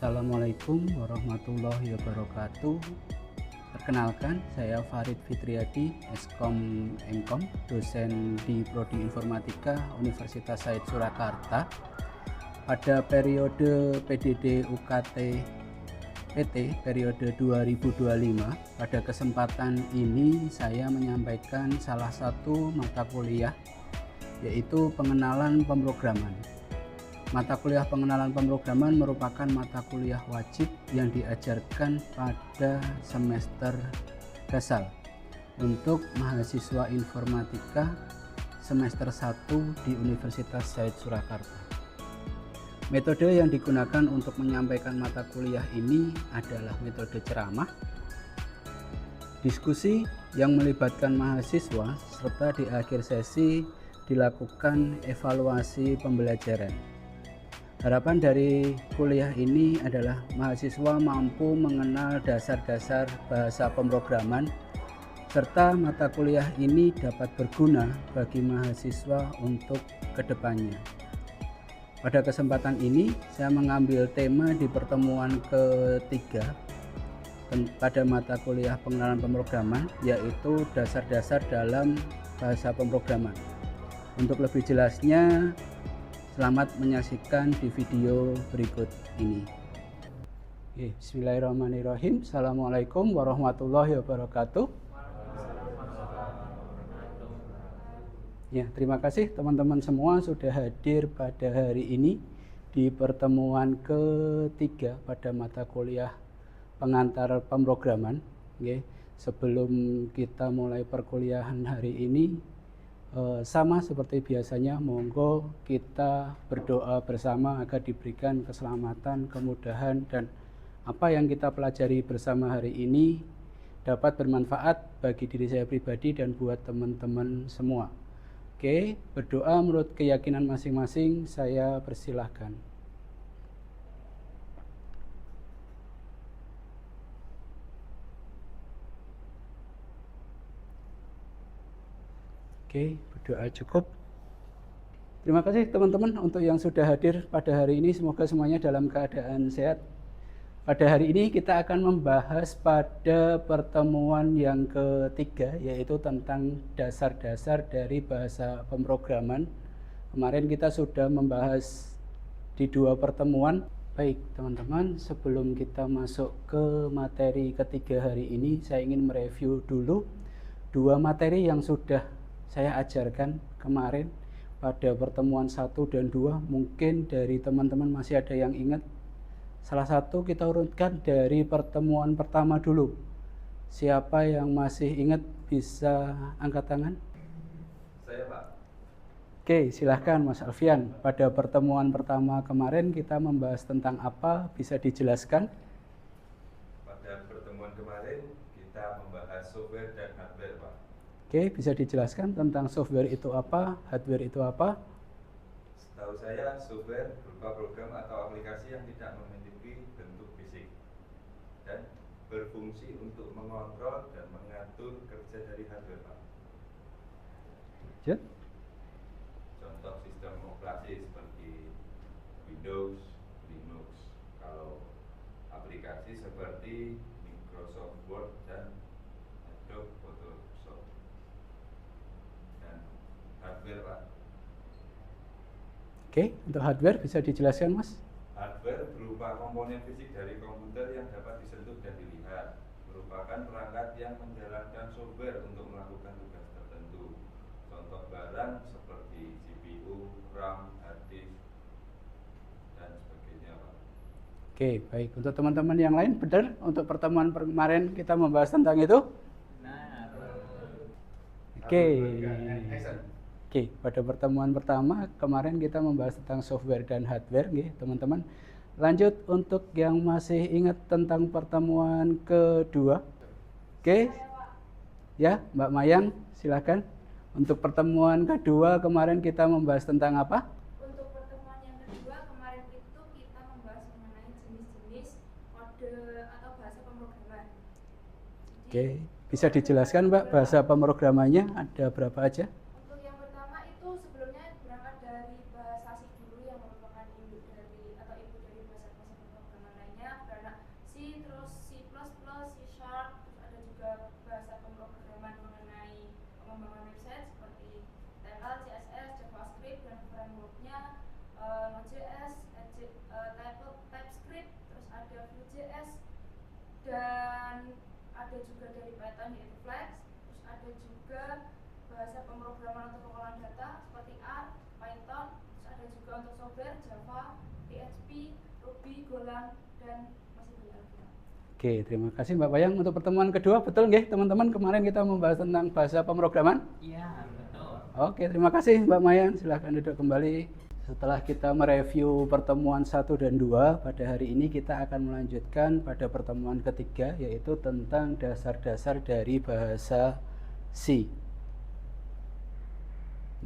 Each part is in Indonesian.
Assalamualaikum warahmatullahi wabarakatuh. Perkenalkan, saya Farid Fitriadi, Eskom Mkom, dosen di Prodi Informatika Universitas Said Surakarta. Pada periode PDD UKT PT periode 2025, pada kesempatan ini saya menyampaikan salah satu mata kuliah, yaitu pengenalan pemrograman. Mata kuliah pengenalan pemrograman merupakan mata kuliah wajib yang diajarkan pada semester dasar untuk mahasiswa informatika semester 1 di Universitas Said Surakarta. Metode yang digunakan untuk menyampaikan mata kuliah ini adalah metode ceramah, diskusi yang melibatkan mahasiswa, serta di akhir sesi dilakukan evaluasi pembelajaran. Harapan dari kuliah ini adalah mahasiswa mampu mengenal dasar-dasar bahasa pemrograman, serta mata kuliah ini dapat berguna bagi mahasiswa untuk kedepannya. Pada kesempatan ini, saya mengambil tema di pertemuan ketiga pada mata kuliah pengenalan pemrograman, yaitu dasar-dasar dalam bahasa pemrograman. Untuk lebih jelasnya, selamat menyaksikan di video berikut ini. Bismillahirrahmanirrahim. Assalamualaikum warahmatullahi wabarakatuh. Ya, terima kasih teman-teman semua sudah hadir pada hari ini di pertemuan ketiga pada mata kuliah pengantar pemrograman. Sebelum kita mulai perkuliahan hari ini, sama seperti biasanya, monggo kita berdoa bersama agar diberikan keselamatan, kemudahan, dan apa yang kita pelajari bersama hari ini dapat bermanfaat bagi diri saya pribadi dan buat teman-teman semua. Oke, berdoa menurut keyakinan masing-masing, saya persilahkan. Oke, berdoa cukup. Terima kasih teman-teman untuk yang sudah hadir pada hari ini. Semoga semuanya dalam keadaan sehat. Pada hari ini kita akan membahas pada pertemuan yang ketiga, yaitu tentang dasar-dasar dari bahasa pemrograman. Kemarin kita sudah membahas di 2 pertemuan. Baik teman-teman, sebelum kita masuk ke materi ketiga hari ini, saya ingin mereview dulu 2 materi yang sudah saya ajarkan kemarin pada pertemuan 1 dan 2. Mungkin dari teman-teman masih ada yang ingat. Salah satu kita urutkan dari pertemuan pertama dulu. Siapa yang masih ingat bisa angkat tangan? Saya, Pak. Oke, silahkan Mas Alfian. Pada pertemuan pertama kemarin kita membahas tentang apa? Bisa dijelaskan? Pada pertemuan kemarin kita membahas software dan hardware, Pak. Oke, bisa dijelaskan tentang software itu apa, hardware itu apa? Setahu saya, software berupa program atau aplikasi yang tidak memiliki bentuk fisik dan berfungsi untuk mengontrol dan mengatur kerja dari hardware, Pak. Lanjut. Contoh sistem operasi seperti Windows, Linux. Kalau aplikasi seperti Microsoft Word dan Adobe Photoshop. Dan hardware, Pak. Oke, untuk hardware bisa dijelaskan Mas? Hardware berupa komponen fisik dari komputer yang dapat disentuh dan dilihat. Merupakan perangkat yang menjalankan software untuk melakukan tugas tertentu. Contoh barang seperti CPU, RAM, hard disk, dan sebagainya, Pak. Oke, baik. Untuk teman-teman yang lain, benar untuk pertemuan kemarin kita membahas tentang itu? Oke. Oke, pada pertemuan pertama kemarin kita membahas tentang software dan hardware, teman-teman. Lanjut untuk yang masih ingat tentang pertemuan kedua. Oke. Ya, Mbak Mayang, silakan. Untuk pertemuan kedua kemarin kita membahas tentang apa? Untuk pertemuan yang kedua kemarin itu kita membahas mengenai jenis-jenis kode atau bahasa pemrograman. Oke, bisa dijelaskan Mbak bahasa pemrogramannya ada berapa aja? Untuk yang pertama itu sebelumnya berangkat dari bahasa C dulu yang merupakan induk dari atau ibu dari bahasa pemrograman lainnya. dan ada juga dari Python yaitu Flex, terus ada juga bahasa pemrograman untuk pengolahan data seperti R, Python, terus ada juga untuk software Java, PHP, Ruby, Golang, dan masih banyak lagi. Oke, terima kasih Mbak Bayang. Untuk pertemuan kedua, betul nggih teman-teman, kemarin kita membahas tentang bahasa pemrograman? Iya, betul. Oke, terima kasih Mbak Mayan. Silahkan duduk kembali. Setelah kita mereview pertemuan 1 dan 2, pada hari ini kita akan melanjutkan pada pertemuan ketiga, yaitu tentang dasar-dasar dari bahasa C.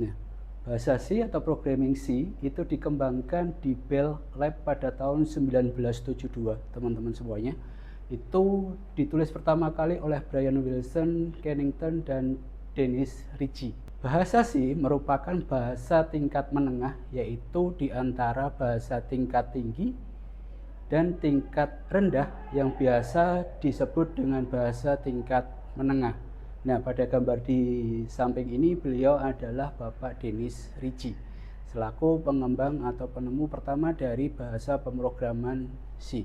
Nah, bahasa C atau programming C itu dikembangkan di Bell Lab pada tahun 1972, teman-teman semuanya. Itu ditulis pertama kali oleh Brian Wilson, Kennington, dan Dennis Ritchie. Bahasa C merupakan bahasa tingkat menengah, yaitu di antara bahasa tingkat tinggi dan tingkat rendah yang biasa disebut dengan bahasa tingkat menengah. Nah, pada gambar di samping ini beliau adalah Bapak Dennis Ritchie selaku pengembang atau penemu pertama dari bahasa pemrograman C.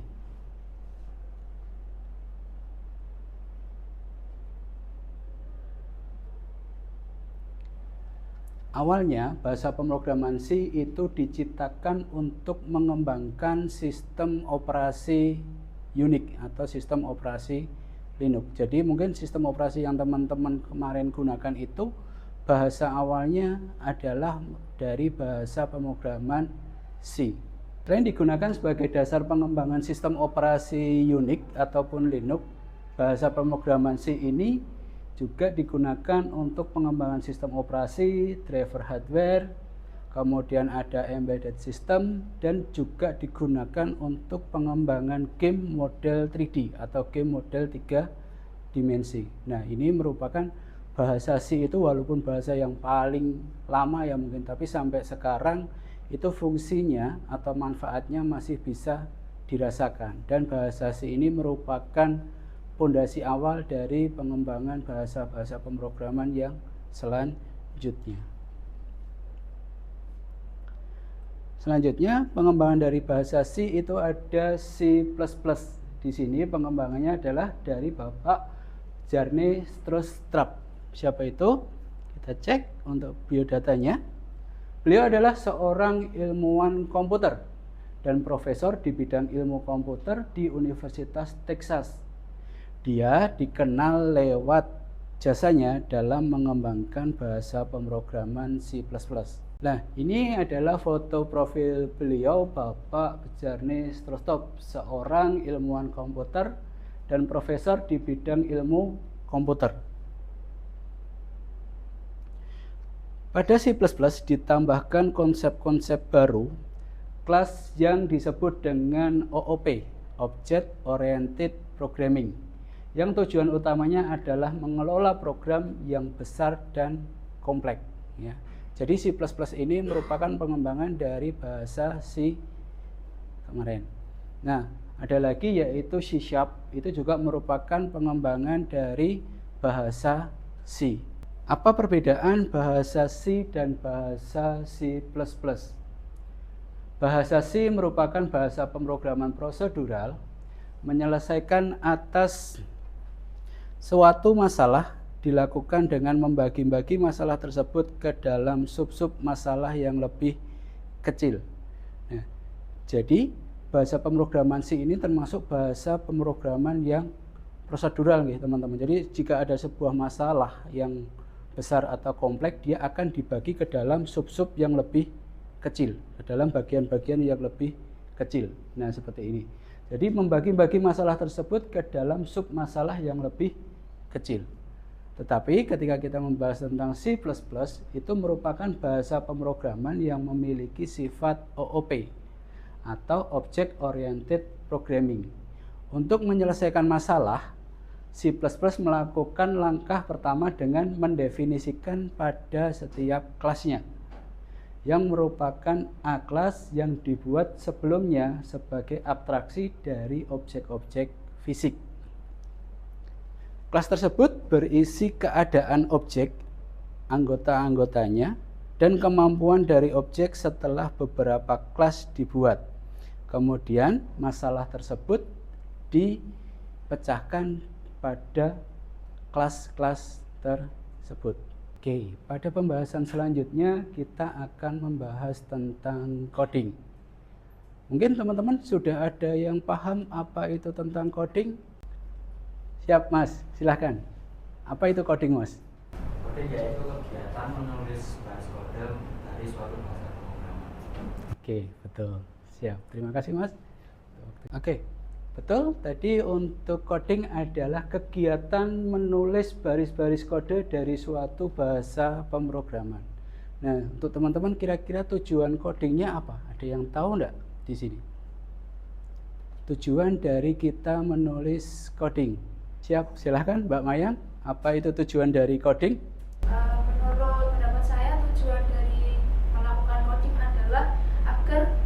Awalnya, bahasa pemrograman C itu diciptakan untuk mengembangkan sistem operasi Unix atau sistem operasi Linux. Jadi mungkin sistem operasi yang teman-teman kemarin gunakan itu bahasa awalnya adalah dari bahasa pemrograman C. Selain digunakan sebagai dasar pengembangan sistem operasi Unix ataupun Linux, bahasa pemrograman C ini juga digunakan untuk pengembangan sistem operasi, driver hardware, kemudian ada embedded system, dan juga digunakan untuk pengembangan game model 3D atau game model 3 dimensi. Nah, ini merupakan bahasa C itu walaupun bahasa yang paling lama ya mungkin, tapi sampai sekarang itu fungsinya atau manfaatnya masih bisa dirasakan. Dan bahasa C ini merupakan fondasi awal dari pengembangan bahasa-bahasa pemrograman yang selanjutnya. Selanjutnya, pengembangan dari bahasa C itu ada C++. Di sini pengembangannya adalah dari Bapak Jarne Strostrup. Siapa itu? Kita cek untuk biodatanya. Beliau adalah seorang ilmuwan komputer dan profesor di bidang ilmu komputer di Universitas Texas. Dia dikenal lewat jasanya dalam mengembangkan bahasa pemrograman C++. Nah, ini adalah foto profil beliau, Bapak Jarne Strostrup, seorang ilmuwan komputer dan profesor di bidang ilmu komputer. Pada C++ ditambahkan konsep-konsep baru, kelas yang disebut dengan OOP, Object Oriented Programming, yang tujuan utamanya adalah mengelola program yang besar dan kompleks. Ya. Jadi C++ ini merupakan pengembangan dari bahasa C kemarin. Nah, ada lagi yaitu C#, itu juga merupakan pengembangan dari bahasa C. Apa perbedaan bahasa C dan bahasa C++? Bahasa C merupakan bahasa pemrograman prosedural, menyelesaikan atas suatu masalah dilakukan dengan membagi-bagi masalah tersebut ke dalam sub-sub masalah yang lebih kecil. Nah, jadi bahasa pemrograman C ini termasuk bahasa pemrograman yang prosedural nih teman-teman. Jadi jika ada sebuah masalah yang besar atau kompleks, dia akan dibagi ke dalam sub-sub yang lebih kecil, ke dalam bagian-bagian yang lebih kecil. Nah, seperti ini. Jadi membagi-bagi masalah tersebut ke dalam sub masalah yang lebih kecil. Tetapi ketika kita membahas tentang C++, itu merupakan bahasa pemrograman yang memiliki sifat OOP atau Object Oriented Programming. Untuk menyelesaikan masalah, C++ melakukan langkah pertama dengan mendefinisikan pada setiap kelasnya, yang merupakan A-kelas yang dibuat sebelumnya sebagai abstraksi dari objek-objek fisik. Kelas tersebut berisi keadaan objek, anggota-anggotanya, dan kemampuan dari objek setelah beberapa kelas dibuat. Kemudian masalah tersebut dipecahkan pada kelas-kelas tersebut. Oke, pada pembahasan selanjutnya kita akan membahas tentang coding. Mungkin teman-teman sudah ada yang paham apa itu tentang coding? Siap Mas, silahkan. Apa itu coding Mas? Coding yaitu kegiatan menulis baris kode dari suatu bahasa pemrograman. Oke, betul. Siap. Terima kasih Mas. Oke, betul. Tadi untuk coding adalah kegiatan menulis baris-baris kode dari suatu bahasa pemrograman. Nah, untuk teman-teman kira-kira tujuan codingnya apa? Ada yang tahu enggak di sini? Tujuan dari kita menulis coding. Siap, silahkan Mbak Mayang. Apa itu tujuan dari coding? Menurut pendapat saya, tujuan dari melakukan coding adalah agar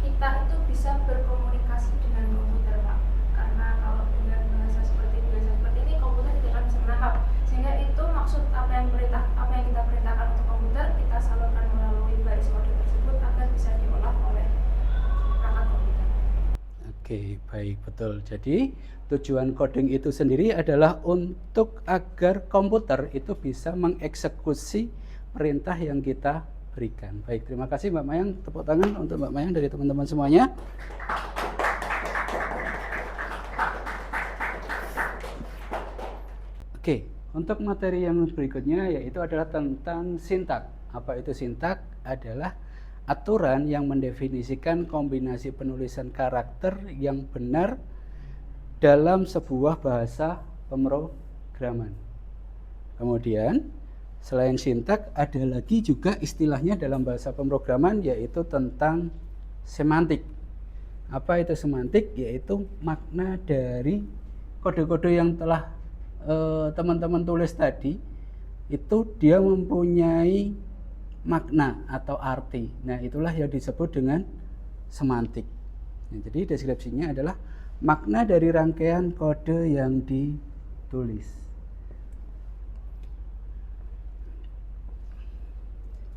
kita itu bisa berkomunikasi dengan komputer, Pak. Karena kalau dengan bahasa seperti ini komputer tidak akan bisa menangkap. Sehingga itu maksud apa yang kita perintahkan untuk komputer kita salurkan melalui baris kode tersebut agar bisa diolah oleh perangkat komputer. Oke, baik, betul. Jadi tujuan coding itu sendiri adalah untuk agar komputer itu bisa mengeksekusi perintah yang kita berikan. Baik, terima kasih Mbak Mayang. Tepuk tangan untuk Mbak Mayang dari teman-teman semuanya. Oke, untuk materi yang berikutnya yaitu adalah tentang sintak. Apa itu sintak? Adalah aturan yang mendefinisikan kombinasi penulisan karakter yang benar dalam sebuah bahasa pemrograman. Kemudian selain sintak, ada lagi juga istilahnya dalam bahasa pemrograman yaitu tentang semantik. Apa itu semantik? Yaitu makna dari kode-kode yang telah teman-teman tulis tadi, itu dia mempunyai makna atau arti. Nah, itulah yang disebut dengan semantik. Nah, jadi deskripsinya adalah makna dari rangkaian kode yang ditulis.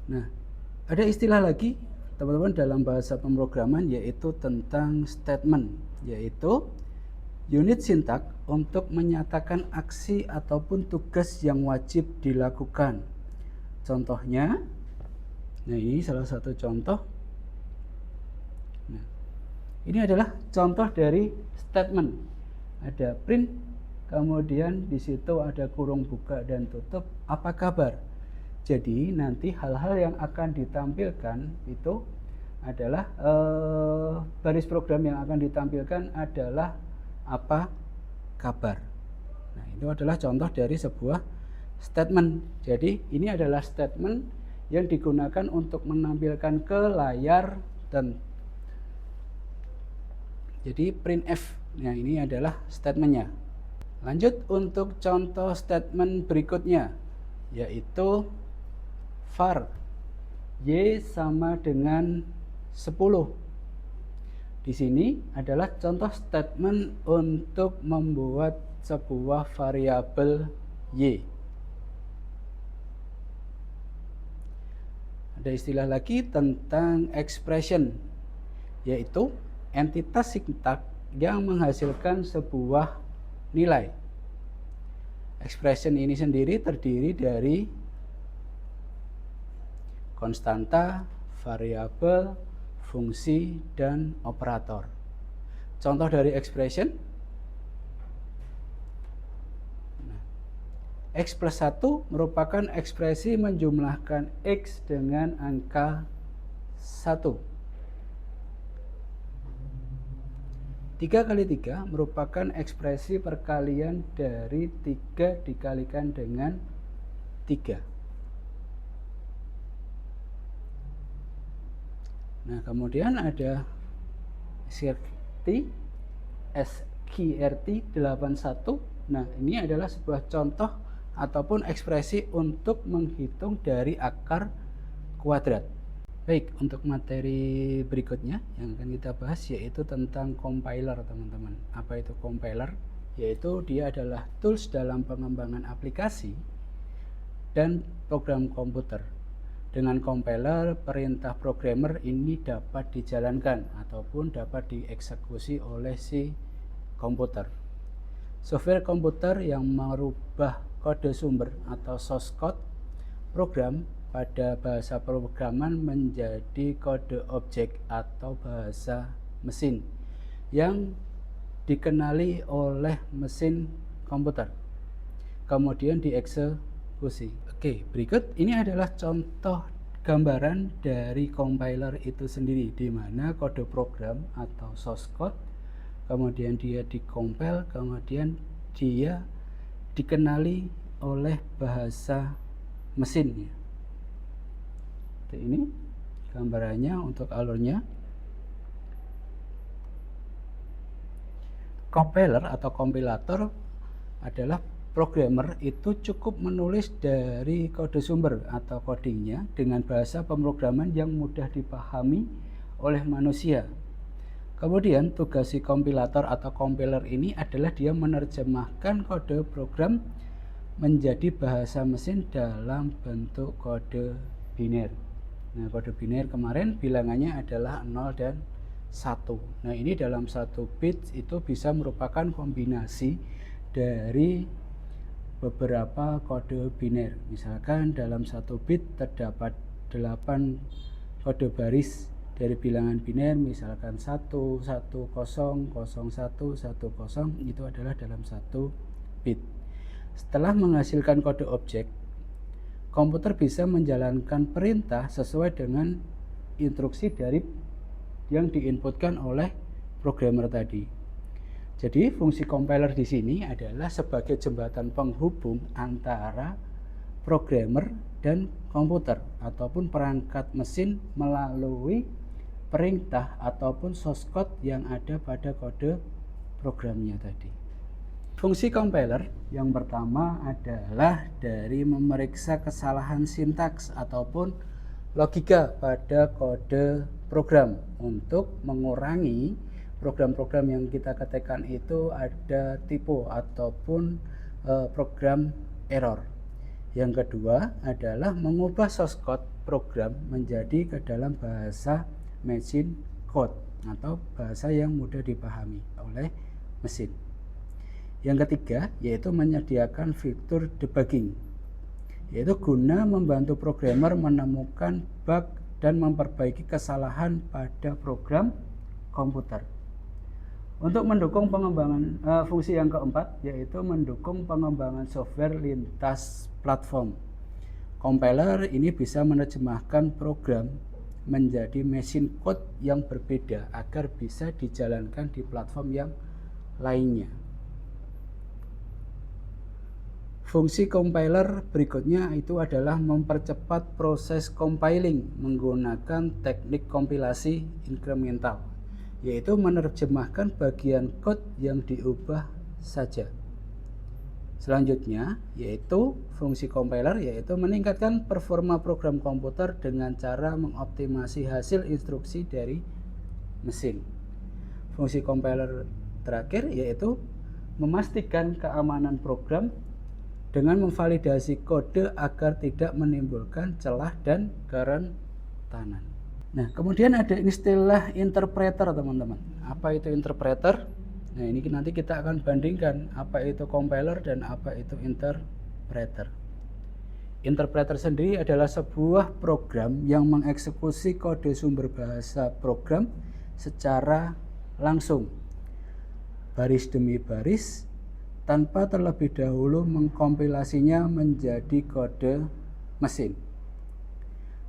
Nah, ada istilah lagi teman-teman dalam bahasa pemrograman yaitu tentang statement, yaitu unit sintak untuk menyatakan aksi ataupun tugas yang wajib dilakukan. Contohnya, nah ini salah satu contoh. Nah, ini adalah contoh dari statement. Ada print, kemudian di situ ada kurung buka dan tutup, apa kabar? Jadi nanti hal-hal yang akan ditampilkan itu adalah baris program yang akan ditampilkan adalah apa kabar. Nah, itu adalah contoh dari sebuah statement. Jadi ini adalah statement yang digunakan untuk menampilkan ke layar dan jadi printf. Nah, ini adalah statementnya. Lanjut untuk contoh statement berikutnya, yaitu var y sama dengan 10. Di sini adalah contoh statement untuk membuat sebuah variabel y. Ada istilah lagi tentang expression, yaitu entitas sintak yang menghasilkan sebuah nilai. Expression ini sendiri terdiri dari konstanta, variabel, fungsi, dan operator. Contoh dari expression, X plus 1 merupakan ekspresi menjumlahkan X dengan angka 1. 3 kali 3 merupakan ekspresi perkalian dari 3 dikalikan dengan 3. Nah, kemudian ada SQRT 81. Nah, ini adalah sebuah contoh ataupun ekspresi untuk menghitung dari akar kuadrat. Baik, untuk materi berikutnya yang akan kita bahas yaitu tentang compiler, teman-teman. Apa itu compiler? Yaitu dia adalah tools dalam pengembangan aplikasi dan program komputer. Dengan compiler, perintah programmer ini dapat dijalankan ataupun dapat dieksekusi oleh si komputer. software komputer yang merubah kode sumber atau source code program pada bahasa pemrograman menjadi kode objek atau bahasa mesin yang dikenali oleh mesin komputer, kemudian dieksekusi. Oke, berikut ini adalah contoh gambaran dari compiler itu sendiri, di mana kode program atau source code, kemudian dia dikompil, kemudian dia dikenali oleh bahasa mesin. Ini gambarannya untuk alurnya. Compiler atau kompilator adalah programmer itu cukup menulis dari kode sumber atau codingnya dengan bahasa pemrograman yang mudah dipahami oleh manusia. Kemudian tugas si kompilator atau compiler ini adalah dia menerjemahkan kode program menjadi bahasa mesin dalam bentuk kode biner. Nah, kode biner kemarin bilangannya adalah 0 dan 1. Nah, ini dalam 1 bit itu bisa merupakan kombinasi dari beberapa kode biner. Misalkan dalam 1 bit terdapat 8 kode baris dari bilangan biner, misalkan 1, 1, 0, 0, 1, 1, 0, itu adalah dalam 1 bit. Setelah menghasilkan kode objek, komputer bisa menjalankan perintah sesuai dengan instruksi dari yang diinputkan oleh programmer tadi. Jadi fungsi compiler di sini adalah sebagai jembatan penghubung antara programmer dan komputer ataupun perangkat mesin melalui perintah ataupun source code yang ada pada kode programnya tadi. Fungsi compiler yang pertama adalah dari memeriksa kesalahan sintaks ataupun logika pada kode program untuk mengurangi program-program yang kita ketikkan itu ada typo ataupun program error. Yang kedua adalah mengubah source code program menjadi ke dalam bahasa machine code atau bahasa yang mudah dipahami oleh mesin. Yang ketiga yaitu menyediakan fitur debugging, yaitu guna membantu programmer menemukan bug dan memperbaiki kesalahan pada program komputer. Untuk mendukung pengembangan fungsi yang keempat yaitu mendukung pengembangan software lintas platform. Compiler ini bisa menerjemahkan program menjadi machine code yang berbeda agar bisa dijalankan di platform yang lainnya. Fungsi compiler berikutnya itu adalah mempercepat proses compiling menggunakan teknik kompilasi inkremental, yaitu menerjemahkan bagian code yang diubah saja. Selanjutnya yaitu fungsi compiler yaitu meningkatkan performa program komputer dengan cara mengoptimasi hasil instruksi dari mesin. Fungsi compiler terakhir yaitu memastikan keamanan program dengan memvalidasi kode agar tidak menimbulkan celah dan kerentanan. Nah, kemudian ada istilah interpreter, teman-teman. Apa itu interpreter? Nah, ini nanti kita akan bandingkan apa itu compiler dan apa itu interpreter. Interpreter sendiri adalah sebuah program yang mengeksekusi kode sumber bahasa program secara langsung, baris demi baris, tanpa terlebih dahulu mengkompilasinya menjadi kode mesin.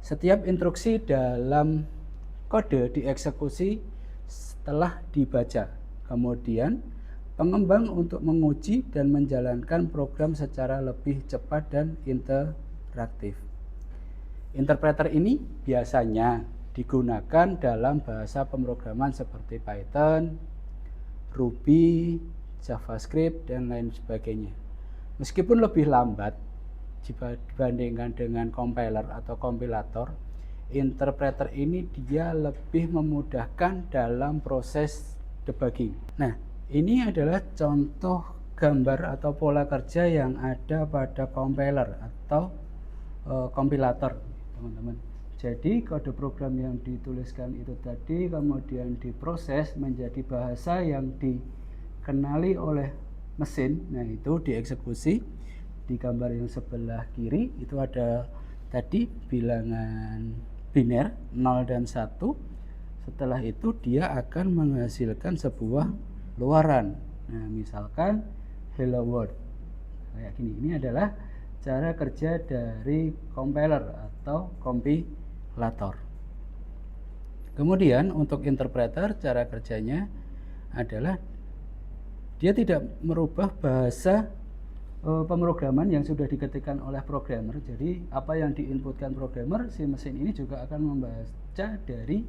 Setiap instruksi dalam kode dieksekusi setelah dibaca. Kemudian pengembang untuk menguji dan menjalankan program secara lebih cepat dan interaktif. Interpreter ini biasanya digunakan dalam bahasa pemrograman seperti Python, Ruby, JavaScript, dan lain sebagainya. Meskipun lebih lambat dibandingkan dengan compiler atau kompilator, interpreter ini dia lebih memudahkan dalam proses debugging. Nah, ini adalah contoh gambar atau pola kerja yang ada pada compiler atau kompilator, teman-teman. Jadi kode program yang dituliskan itu tadi kemudian diproses menjadi bahasa yang dikenali oleh mesin. Nah, itu dieksekusi di gambar yang sebelah kiri itu ada tadi bilangan biner 0 dan 1. Setelah itu dia akan menghasilkan sebuah luaran. Nah, misalkan hello world. Kayak gini. Ini adalah cara kerja dari compiler atau kompilator. Kemudian untuk interpreter cara kerjanya adalah dia tidak merubah bahasa pemrograman yang sudah diketikkan oleh programmer. Jadi apa yang diinputkan programmer, si mesin ini juga akan membaca dari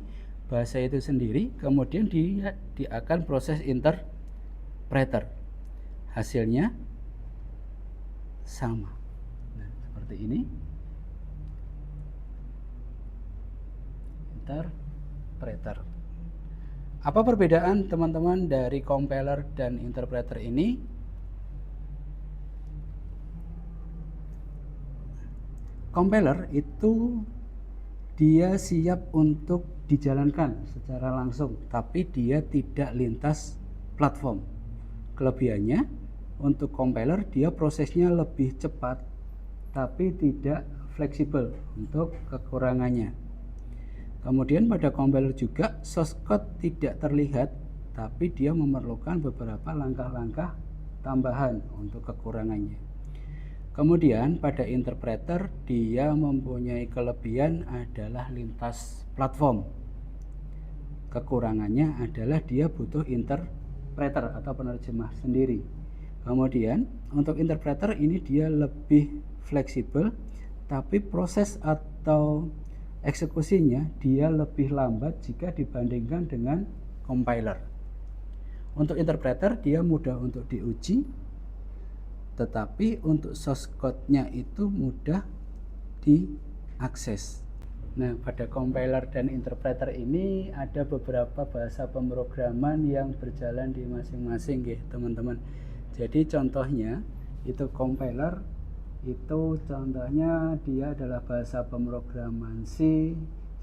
bahasa itu sendiri, kemudian dia akan proses interpreter. Hasilnya sama. Nah, seperti ini. Interpreter. Apa perbedaan teman-teman dari compiler dan interpreter ini? Compiler itu dia siap untuk dijalankan secara langsung, tapi dia tidak lintas platform. Kelebihannya untuk compiler dia prosesnya lebih cepat, tapi tidak fleksibel untuk kekurangannya. Kemudian pada compiler juga source code tidak terlihat, tapi dia memerlukan beberapa langkah-langkah tambahan untuk kekurangannya. Kemudian pada interpreter dia mempunyai kelebihan adalah lintas platform. Kekurangannya adalah dia butuh interpreter atau penerjemah sendiri. Kemudian untuk interpreter ini dia lebih fleksibel, tapi proses atau eksekusinya dia lebih lambat jika dibandingkan dengan compiler. Untuk interpreter dia mudah untuk diuji, tetapi untuk source code-nya itu mudah diakses. Nah, pada compiler dan interpreter ini ada beberapa bahasa pemrograman yang berjalan di masing-masing ya, teman-teman. Jadi contohnya itu compiler itu contohnya dia adalah bahasa pemrograman C,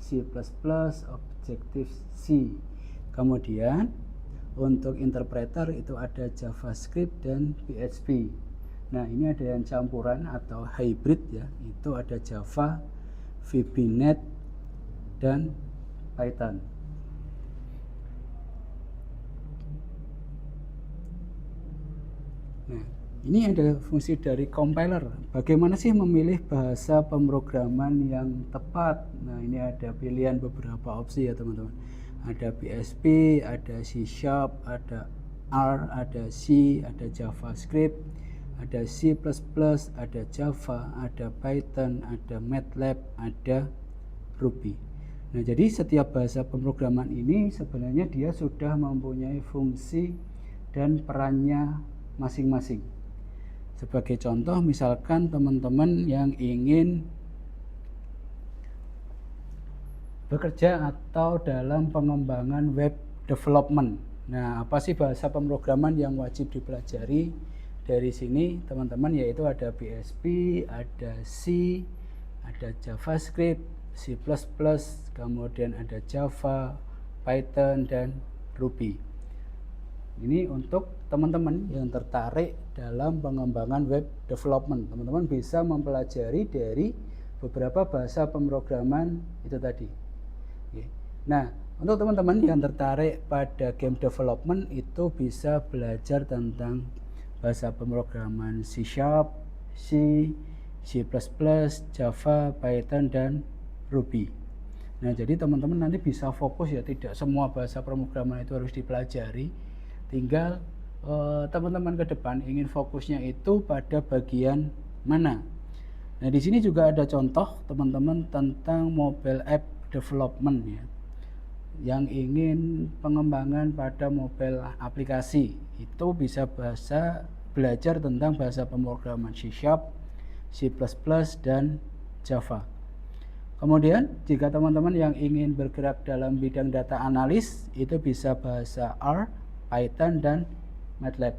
C++, Objective-C. Kemudian untuk interpreter itu ada JavaScript dan PHP. Nah, ini ada yang campuran atau hybrid ya, itu ada Java, VB.NET, dan Python. Nah, ini ada fungsi dari compiler. Bagaimana sih memilih bahasa pemrograman yang tepat? Nah, ini ada pilihan beberapa opsi ya teman-teman. Ada PHP, ada C#, ada R, ada C, ada JavaScript, ada C++, ada Java, ada Python, ada MATLAB, ada Ruby. Nah, jadi setiap bahasa pemrograman ini sebenarnya dia sudah mempunyai fungsi dan perannya masing-masing. Sebagai contoh, misalkan teman-teman yang ingin bekerja atau dalam pengembangan web development. Nah, apa sih bahasa pemrograman yang wajib dipelajari? Dari sini teman-teman yaitu ada PHP, ada C, ada JavaScript, C++, kemudian ada Java, Python, dan Ruby. Ini untuk teman-teman yang tertarik dalam pengembangan web development. Teman-teman bisa mempelajari dari beberapa bahasa pemrograman itu tadi. Nah, untuk teman-teman yang tertarik pada game development itu bisa belajar tentang bahasa pemrograman C#, C, C++, Java, Python, dan Ruby. Nah, jadi teman-teman nanti bisa fokus ya, tidak semua bahasa pemrograman itu harus dipelajari. Tinggal teman-teman ke depan ingin fokusnya itu pada bagian mana. Nah, di sini juga ada contoh teman-teman tentang mobile app development ya. Yang ingin pengembangan pada mobile aplikasi itu bisa belajar tentang bahasa pemrograman C#, C++, dan Java. Kemudian jika teman-teman yang ingin bergerak dalam bidang data analis itu bisa bahasa R, Python, dan MATLAB.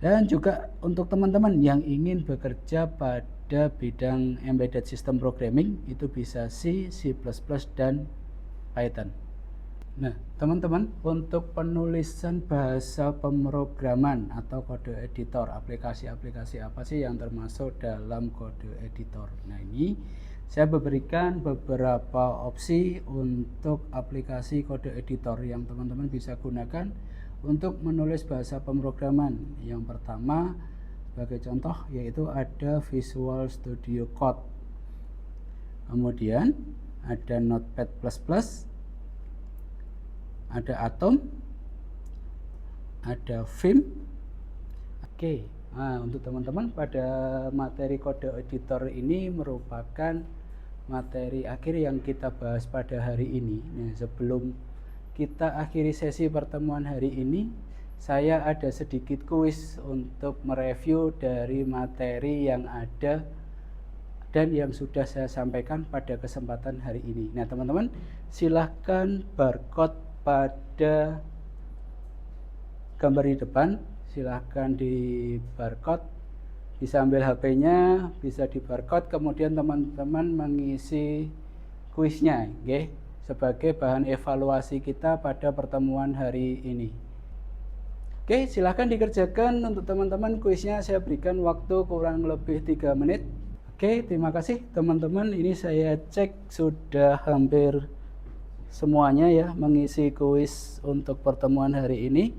Dan juga untuk teman-teman yang ingin bekerja pada bidang embedded system programming itu bisa C, C++, dan Python. Nah, teman-teman, untuk penulisan bahasa pemrograman atau kode editor, aplikasi-aplikasi apa sih yang termasuk dalam kode editor? Nah, ini saya berikan beberapa opsi untuk aplikasi kode editor yang teman-teman bisa gunakan untuk menulis bahasa pemrograman. Yang pertama, sebagai contoh, yaitu ada Visual Studio Code. Kemudian ada Notepad++, ada Atom, ada Vim. Oke, nah, untuk teman-teman, pada materi kode editor ini merupakan materi akhir yang kita bahas pada hari ini. Nah, sebelum kita akhiri sesi pertemuan hari ini, saya ada sedikit kuis untuk mereview dari materi yang ada dan yang sudah saya sampaikan pada kesempatan hari ini. Nah, teman-teman, silahkan barcode pada gambar di depan, silahkan di barcode, bisa ambil HP-nya, bisa di barcode, kemudian teman-teman mengisi kuisnya, okay, sebagai bahan evaluasi kita pada pertemuan hari ini. Oke, silahkan dikerjakan untuk teman-teman. Kuisnya saya berikan waktu kurang lebih 3 menit. Oke, terima kasih teman-teman. Ini saya cek sudah hampir semuanya ya mengisi kuis untuk pertemuan hari ini.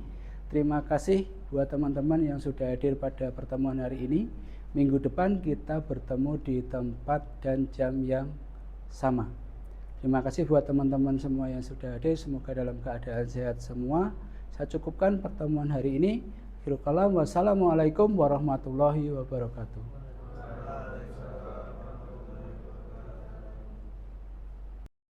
Terima kasih buat teman-teman yang sudah hadir pada pertemuan hari ini. Minggu depan kita bertemu di tempat dan jam yang sama. Terima kasih buat teman-teman semua yang sudah hadir. Semoga dalam keadaan sehat semua. Saya cukupkan pertemuan hari ini. Akhirul kalam, wassalamualaikum warahmatullahi wabarakatuh.